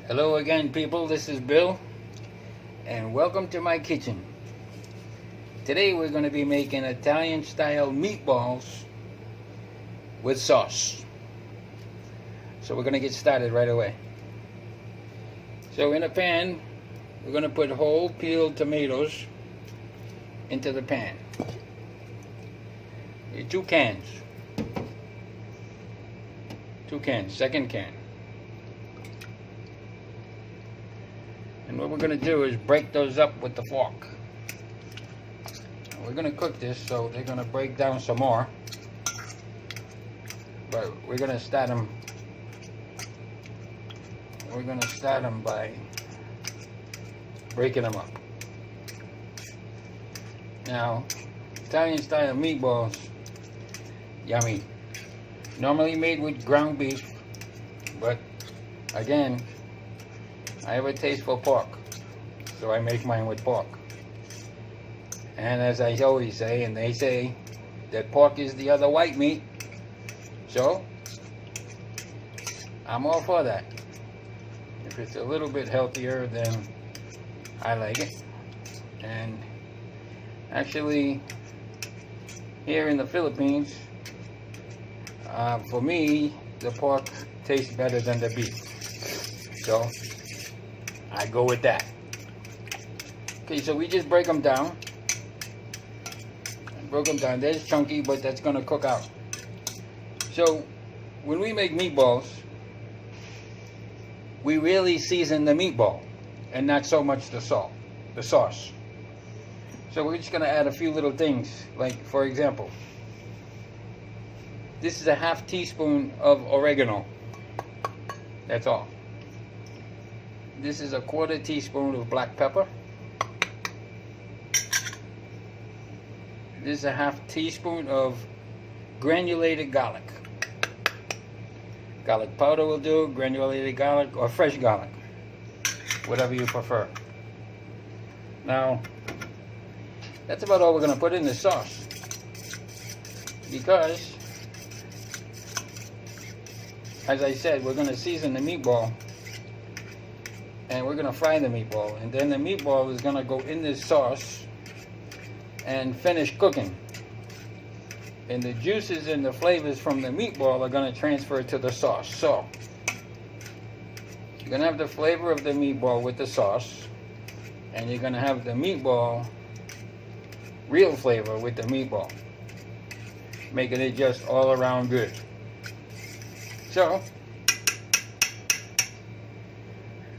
Hello again, people. This is Bill, and welcome to my kitchen. Today we're going to be making Italian-style meatballs with sauce. So we're going to get started right away. So in a pan, we're going to put whole peeled tomatoes into the pan. 2 cans. 2 cans, second can. And what we're going to do is break those up with the fork. We're going to cook this, so they're going to break down some more. But we're going to start them. We're going to start them by breaking them up. Now, Italian-style meatballs, yummy. Normally made with ground beef, but again, I have a taste for pork, so I make mine with pork. And as I always say, and they say, that pork is the other white meat, so I'm all for that. If it's a little bit healthier, then I like it. And actually, here in the Philippines, for me, the pork tastes better than the beef, so I go with that. Okay, so we just break them down. Broke them down. There's chunky, but that's gonna cook out. So when we make meatballs, we really season the meatball and not so much the sauce. So we're just gonna add a few little things, like for example, this is a half teaspoon of oregano. That's all. This is a 1/4 teaspoon of black pepper. This is a half teaspoon of granulated garlic. Garlic powder will do, granulated garlic, or fresh garlic, whatever you prefer. Now, that's about all we're going to put in the sauce, because, as I said, we're going to season the meatball, and we're going to fry the meatball, and then the meatball is going to go in this sauce and finish cooking. And the juices and the flavors from the meatball are going to transfer to the sauce. So, you're going to have the flavor of the meatball with the sauce, and you're going to have the meatball, real flavor with the meatball, making it just all around good. So,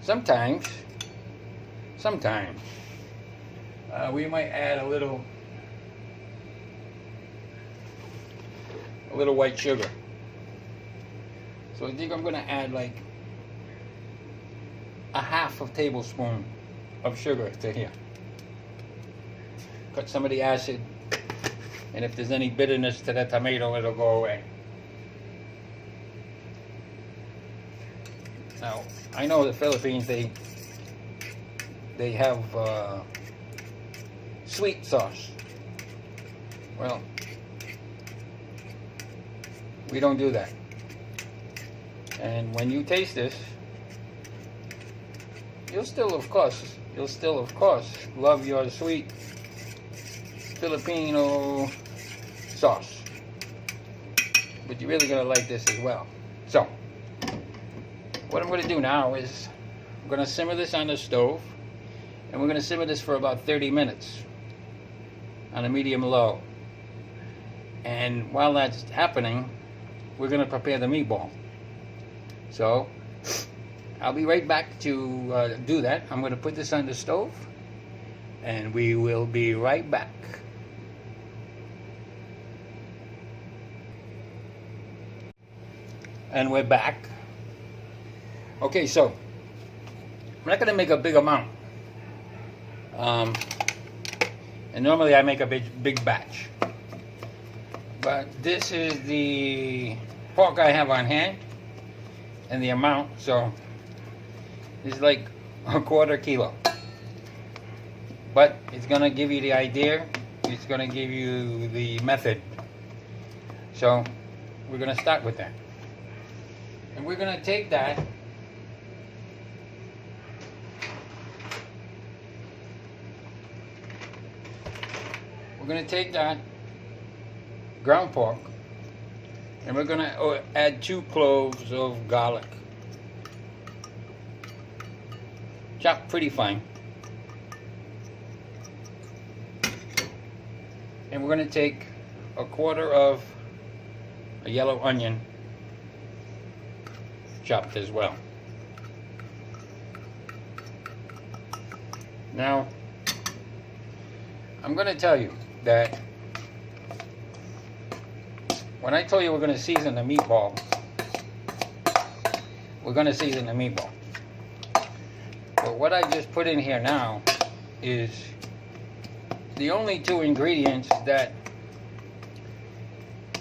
sometimes, we might add a little white sugar. So I think I'm going to add like a 1/2 tablespoon of sugar to here. Cut some of the acid, and if there's any bitterness to the tomato, it'll go away. Now, I know the Philippines, they have sweet sauce. Well, we don't do that. And when you taste this, you'll still of course love your sweet Filipino sauce. But you're really gonna like this as well. So, what I'm gonna do now is I'm gonna simmer this on the stove, and we're gonna simmer this for about 30 minutes on a medium low. And while that's happening, we're going to prepare the meatball. So I'll be right back to do that. I'm going to put this on the stove, and we will be right back. And we're back. Okay, so I'm not going to make a big amount. And normally I make a big batch. But this is the pork I have on hand and the amount, so it's like a 1/4 kilo. But it's going to give you the idea, it's going to give you the method. So we're going to start with that. And we're going to take that we're going to take that ground pork and we're going to add 2 cloves of garlic, chopped pretty fine. And we're going to take a quarter of a yellow onion, chopped as well. Now, I'm going to tell you that when I told you we're going to season the meatball, we're going to season the meatball. But what I just put in here now is the only 2 ingredients that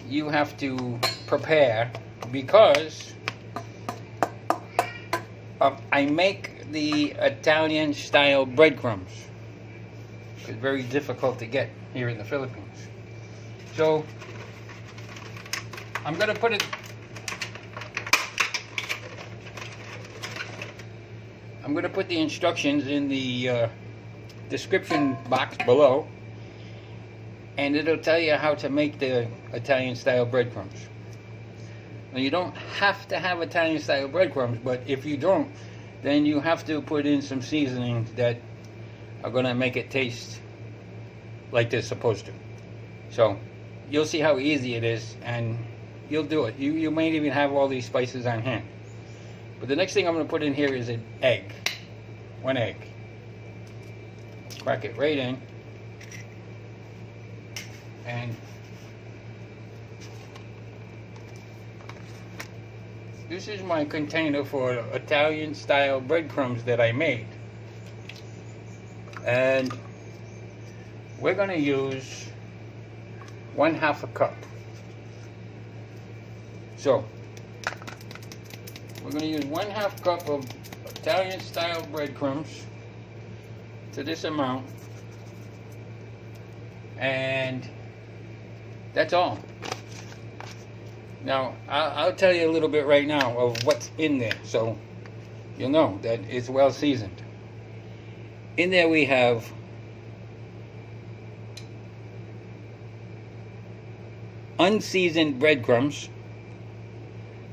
you have to prepare, because I make the Italian style breadcrumbs. It's very difficult to get here in the Philippines. So I'm going to put it, I'm going to put the instructions in the description box below, and it'll tell you how to make the Italian style breadcrumbs. Now, you don't have to have Italian style breadcrumbs, but if you don't, then you have to put in some seasonings that are going to make it taste like they're supposed to. So you'll see how easy it is, and you'll do it. You might even have all these spices on hand. But the next thing I'm going to put in here is an egg. 1 egg. Crack it right in. And this is my container for Italian style breadcrumbs that I made. And we're going to use 1/2 cup. So we're going to use 1/2 cup of Italian style breadcrumbs to this amount, and that's all. Now I'll tell you a little bit right now of what's in there, so you'll know that it's well seasoned. In there we have unseasoned breadcrumbs,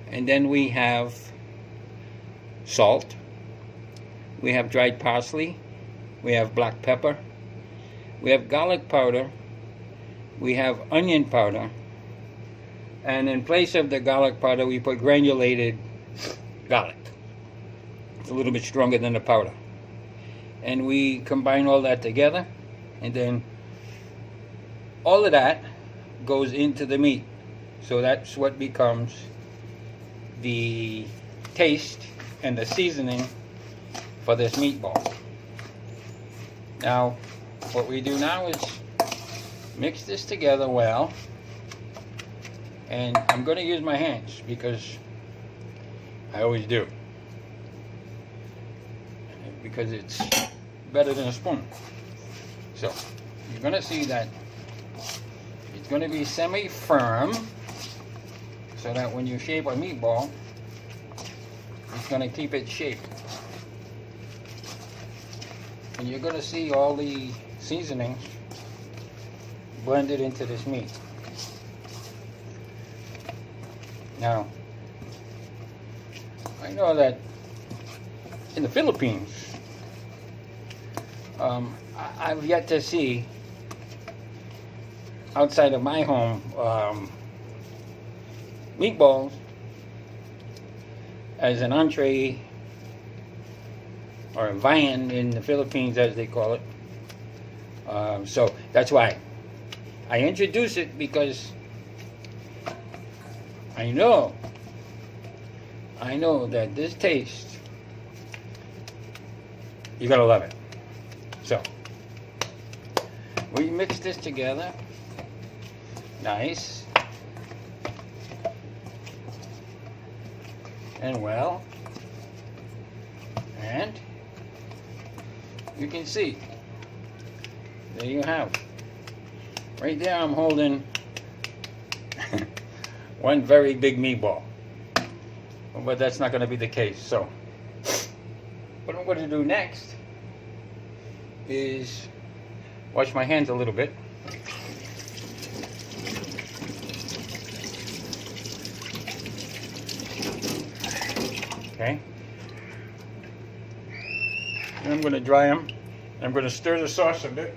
and then we have salt, we have dried parsley, we have black pepper, we have garlic powder, we have onion powder, and in place of the garlic powder we put granulated garlic. It's a little bit stronger than the powder. And we combine all that together, and then all of that goes into the meat. So that's what becomes the taste and the seasoning for this meatball. Now, what we do now is mix this together well, and I'm going to use my hands because I always do, because it's better than a spoon. So you're going to see that it's going to be semi-firm, so that when you shape a meatball, it's going to keep its shape. And you're going to see all the seasonings blended into this meat. Now, I know that in the Philippines, I've yet to see, outside of my home, meatballs as an entree, or a viand in the Philippines as they call it. So that's why I introduce it, because I know that this taste, you're gonna love it. So we mix this together nice and well, and you can see, there you have, right there I'm holding one very big meatball, but that's not going to be the case. So what I'm going to do next is wash my hands a little bit, Okay. And I'm going to dry them. I'm going to stir the sauce a bit.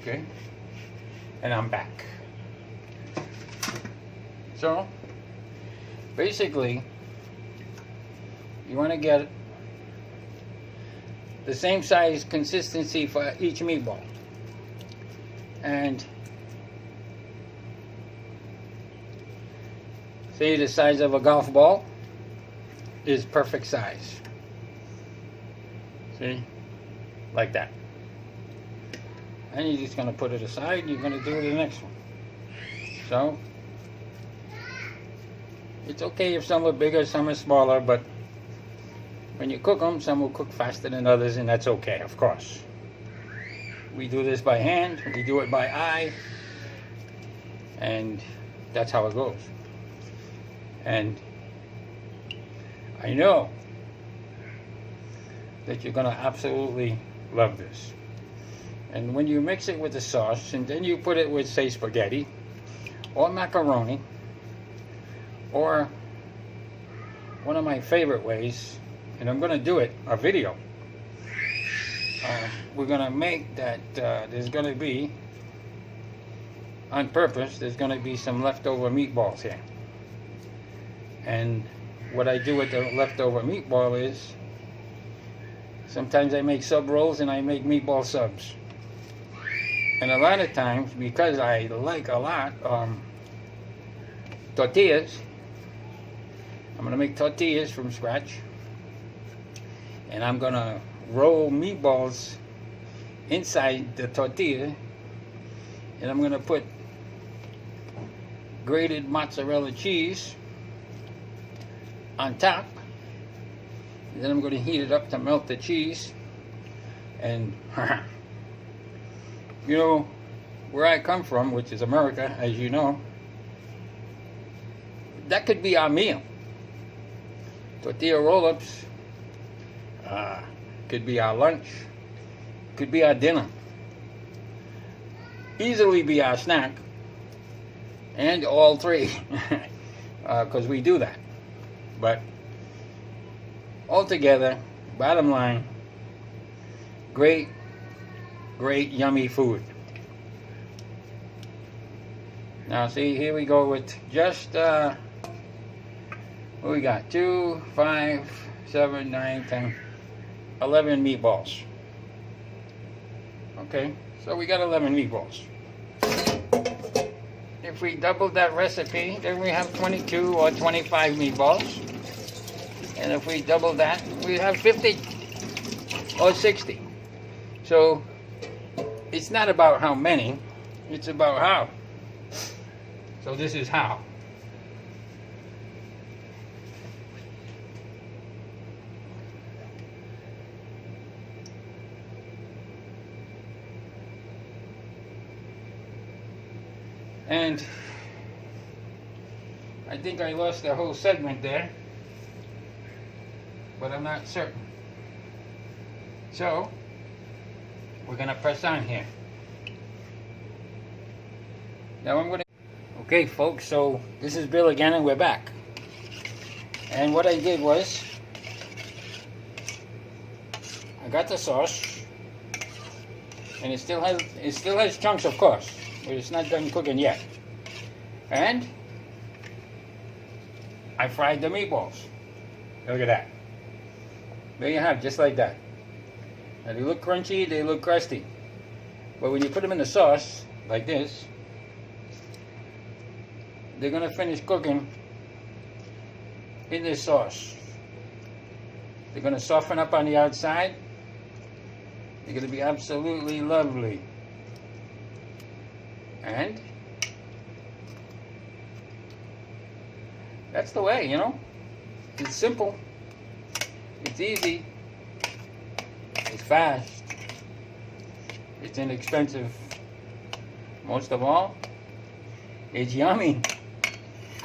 Okay, and I'm back. So, basically, you want to get the same size consistency for each meatball. And say the size of a golf ball is perfect size. See? Like that. And you're just going to put it aside, and you're going to do the next one. So, it's okay if some are bigger, some are smaller, but when you cook them, some will cook faster than others, and that's okay, of course. We do this by hand, we do it by eye, and that's how it goes. And I know that you're going to absolutely love this. And when you mix it with the sauce, and then you put it with, say, spaghetti, or macaroni, or one of my favorite ways, and I'm going to do it, a video. We're going to make that, there's going to be, on purpose, there's going to be some leftover meatballs here. And what I do with the leftover meatball is, sometimes I make sub rolls and I make meatball subs. And a lot of times, because I like a lot tortillas, I'm going to make tortillas from scratch. And I'm going to roll meatballs inside the tortilla. And I'm going to put grated mozzarella cheese on top. And then I'm going to heat it up to melt the cheese. And you know, where I come from, which is America, as you know, that could be our meal. Tortilla roll-ups could be our lunch, could be our dinner, easily be our snack, and all three, because we do that. But altogether, bottom line, great yummy food. Now see, here we go with just what we got, 2, 5, 7, 9, 10, 11 meatballs. Okay, so we got 11 meatballs. If we double that recipe, then we have 22 or 25 meatballs. And if we double that, we have 50 or 60. So it's not about how many, it's about how. So this is how. And I think I lost the whole segment there, but I'm not certain. So we're gonna press on here. Now I'm gonna, okay folks, so this is Bill again and we're back. And what I did was, I got the sauce, and it still has chunks, of course, but it's not done cooking yet. And I fried the meatballs. Look at that. There you have, just like that. Now they look crunchy, they look crusty. But when you put them in the sauce, like this, they're going to finish cooking in this sauce. They're going to soften up on the outside. They're going to be absolutely lovely. And that's the way, you know. It's simple. It's easy. It's fast. It's inexpensive. Most of all, it's yummy.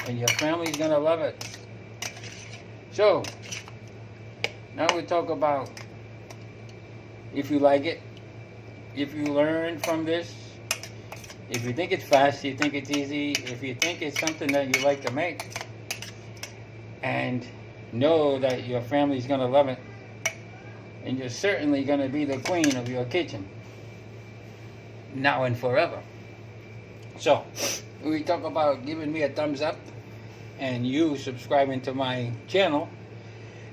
and your family's gonna love it. So now we talk about if you like it, if you learn from this, if you think it's fast, you think it's easy, if you think it's something that you like to make, and know that your family's gonna love it, and you're certainly gonna be the queen of your kitchen, now and forever. So we talk about giving me a thumbs up and you subscribing to my channel,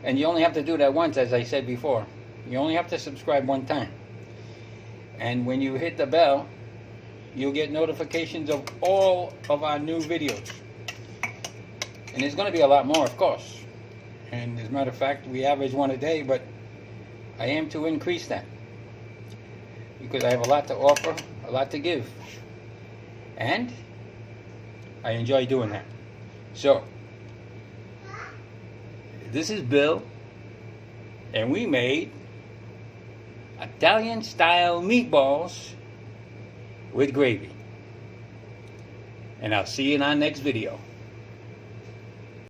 and you only have to do that once, as I said before. You only have to subscribe one time, and when you hit the bell, you'll get notifications of all of our new videos. And there's going to be a lot more, of course, and as a matter of fact, we average one a day, but I aim to increase that because I have a lot to offer, a lot to give, and I enjoy doing that. So this is Bill, and we made Italian style meatballs with gravy. And I'll see you in our next video.